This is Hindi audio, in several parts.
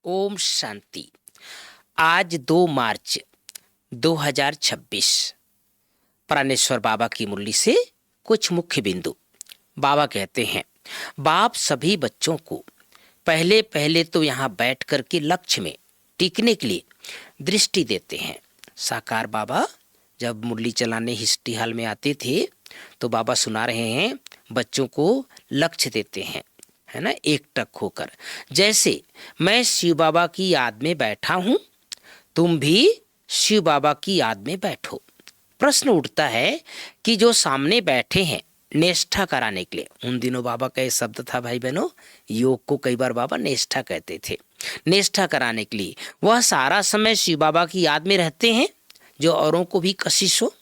ओम शांति। आज 2 मार्च 2026 प्राणेश्वर बाबा की मुरली से कुछ मुख्य बिंदु। बाबा कहते हैं, बाप सभी बच्चों को पहले पहले तो यहाँ बैठ कर के लक्ष्य में टिकने के लिए दृष्टि देते हैं। साकार बाबा जब मुरली चलाने हिस्ट्री हॉल में आते थे तो बाबा सुना रहे हैं, बच्चों को लक्ष्य देते हैं, है ना, एकटक होकर। जैसे मैं शिव बाबा की याद में बैठा हूं, तुम भी शिव बाबा की याद में बैठो। प्रश्न उठता है कि जो सामने बैठे हैं निष्ठा कराने के लिए, उन दिनों बाबा का ये शब्द था भाई बहनों, योग को कई बार बाबा निष्ठा कहते थे। निष्ठा कराने के लिए वह सारा समय शिव बाबा की याद में रहते हैं, जो औरों को भी कशिश हो,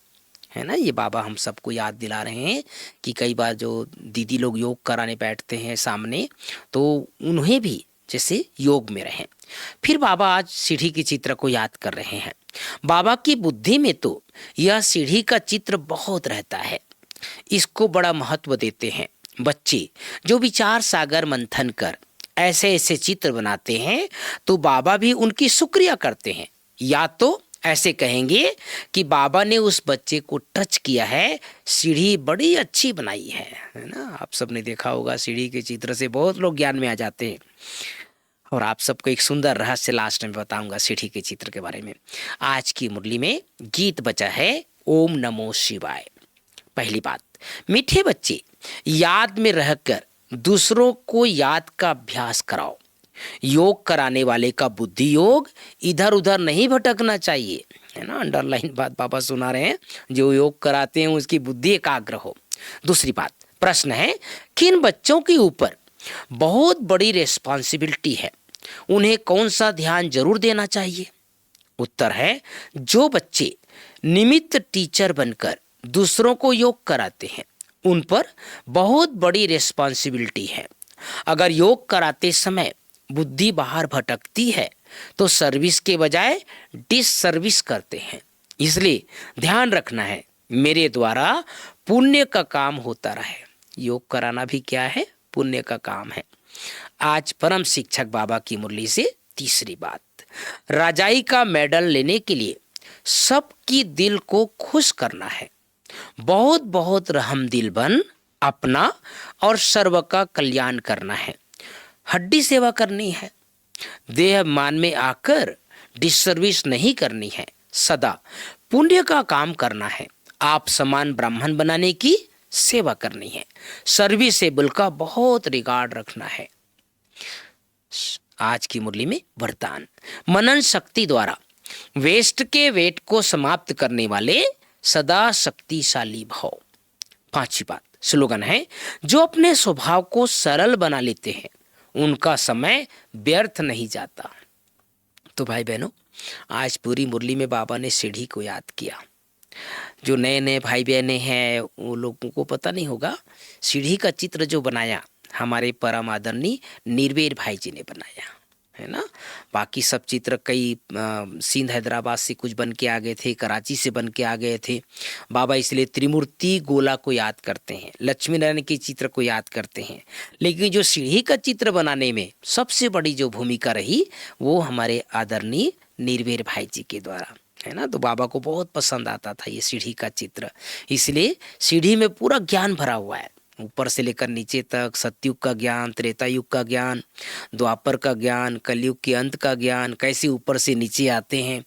है ना। ये बाबा हम सबको याद दिला रहे हैं कि कई बार जो दीदी लोग योग कराने बैठते हैं सामने, तो उन्हें भी जैसे योग में रहें। फिर बाबा आज सीढ़ी के चित्र को याद कर रहे हैं। बाबा की बुद्धि में तो यह सीढ़ी का चित्र बहुत रहता है, इसको बड़ा महत्व देते हैं। बच्चे जो विचार सागर मंथन कर ऐसे ऐसे चित्र बनाते हैं तो बाबा भी उनकी शुक्रिया करते हैं, या तो ऐसे कहेंगे कि बाबा ने उस बच्चे को टच किया है, सीढ़ी बड़ी अच्छी बनाई है ना। आप सबने देखा होगा सीढ़ी के चित्र से बहुत लोग ज्ञान में आ जाते हैं। और आप सबको एक सुंदर रहस्य लास्ट में बताऊंगा सीढ़ी के चित्र के बारे में। आज की मुरली में गीत बचा है ओम नमो शिवाय। पहली बात, मीठे बच्चे याद में रहकर दूसरों को याद का अभ्यास कराओ। योग कराने वाले का बुद्धि योग इधर उधर नहीं भटकना चाहिए, है ना। अंडरलाइन बात बाबा सुना रहे हैं, जो योग कराते हैं उसकी बुद्धि एकाग्र हो। दूसरी बात, प्रश्न है किन बच्चों के ऊपर बहुत बड़ी रिस्पॉन्सिबिलिटी है, उन्हें कौन सा ध्यान जरूर देना चाहिए। उत्तर है, जो बच्चे निमित्त टीचर बनकर दूसरों को योग कराते हैं उन पर बहुत बड़ी रिस्पॉन्सिबिलिटी है। अगर योग कराते समय बुद्धि बाहर भटकती है तो सर्विस के बजाय डिस सर्विस करते हैं। इसलिए ध्यान रखना है, मेरे द्वारा पुण्य का काम होता रहे। योग कराना भी क्या है, पुण्य का काम है। आज परम शिक्षक बाबा की मुरली से तीसरी बात, राजाई का मेडल लेने के लिए सबकी दिल को खुश करना है। बहुत बहुत रहमदिल बन अपना और सर्व का कल्याण करना है। हड्डी सेवा करनी है, देह मान में आकर डिसर्विस नहीं करनी है। सदा पुण्य का काम करना है, आप समान ब्राह्मण बनाने की सेवा करनी है। सर्विसेबल का बहुत रिगार्ड रखना है। आज की मुरली में वरदान, मनन शक्ति द्वारा वेस्ट के वेट को समाप्त करने वाले सदा शक्तिशाली भाव। पांचवी बात, स्लोगन है, जो अपने स्वभाव को सरल बना लेते हैं उनका समय व्यर्थ नहीं जाता। तो भाई बहनों, आज पूरी मुरली में बाबा ने सीढ़ी को याद किया। जो नए नए भाई बहने हैं वो लोगों को पता नहीं होगा, सीढ़ी का चित्र जो बनाया हमारे परम आदरणीय निर्वेद भाई जी ने बनाया, है ना। बाकी सब चित्र कई सिंध हैदराबाद से कुछ बन के आ गए थे, कराची से बन के आ गए थे। बाबा इसलिए त्रिमूर्ति गोला को याद करते हैं, लक्ष्मी नारायण के चित्र को याद करते हैं। लेकिन जो सीढ़ी का चित्र बनाने में सबसे बड़ी जो भूमिका रही वो हमारे आदरणीय निर्वेद भाई जी के द्वारा, है ना। तो बाबा को बहुत पसंद आता था ये सीढ़ी का चित्र, इसलिए सीढ़ी में पूरा ज्ञान भरा हुआ है, ऊपर से लेकर नीचे तक। सतयुग का ज्ञान, त्रेता युग का ज्ञान, द्वापर का ज्ञान, कलयुग के अंत का ज्ञान, कैसे ऊपर से नीचे आते हैं।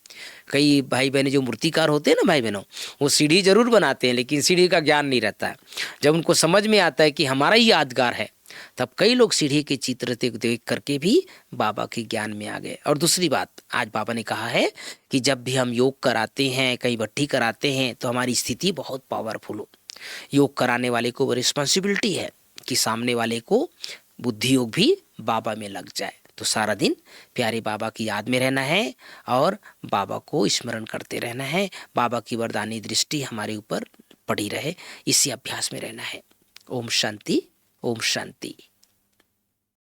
कई भाई बहनें जो मूर्तिकार होते हैं ना भाई बहनों, वो सीढ़ी जरूर बनाते हैं लेकिन सीढ़ी का ज्ञान नहीं रहता है। जब उनको समझ में आता है कि हमारा ही यादगार है, तब कई लोग सीढ़ी के चित्र देख करके भी बाबा के ज्ञान में आ गए। और दूसरी बात, आज बाबा ने कहा है कि जब भी हम योग कराते हैं, कहीं भट्टी कराते हैं, तो हमारी स्थिति बहुत पावरफुल हो। योग कराने वाले को वो रिस्पॉन्सिबिलिटी है कि सामने वाले को बुद्धि योग भी बाबा में लग जाए। तो सारा दिन प्यारे बाबा की याद में रहना है और बाबा को स्मरण करते रहना है। बाबा की वरदानी दृष्टि हमारे ऊपर पड़ी रहे, इसी अभ्यास में रहना है। ओम शांति, ओम शांति।